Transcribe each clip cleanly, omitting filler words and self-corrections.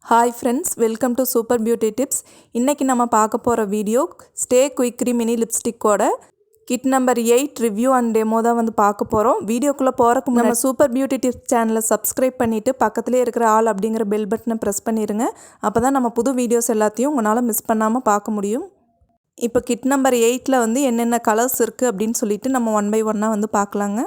Hi friends, welcome to super beauty tips. இன்றைக்கி நம்ம பார்க்க போகிற வீடியோ ஸ்டே குயிக்ரி மினி லிப்ஸ்டிக்கோட kit number 8 review and demo தான் பார்க்க போகிறோம். வீடியோக்குள்ளே போகிறக்கு நம்ம சூப்பர் பியூட்டி டிப்ஸ் சேனலை சப்ஸ்கிரைப் பண்ணிவிட்டு பக்கத்துலேயே இருக்கிற ஆல் அப்படிங்கிற பெல் பட்டனை ப்ரெஸ் பண்ணிடுங்க. அப்போ தான் நம்ம புது வீடியோஸ் எல்லாத்தையும் உங்களால் மிஸ் பண்ணாமல் பார்க்க முடியும். இப்போ கிட் நம்பர் 8 என்னென்ன கலர்ஸ் இருக்குது அப்படின்னு சொல்லிட்டு நம்ம 1 by 1 பார்க்கலாங்க.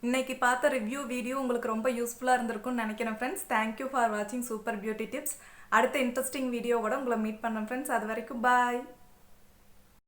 இன்னைக்கு பார்த்த ரிவ்யூ வீடியோ உங்களுக்கு ரொம்ப யூஸ்ஃபுல்லாக இருந்திருக்கும்னு நினைக்கிறேன் ஃப்ரெண்ட்ஸ். தேங்க்யூ ஃபார் வாட்சிங் சூப்பர் பியூட்டி டிப்ஸ். அடுத்த இன்ட்ரெஸ்டிங் வீடியோவோட உங்களை மீட் பண்ணேன் ஃப்ரெண்ட்ஸ். அது வரைக்கும் பாய்.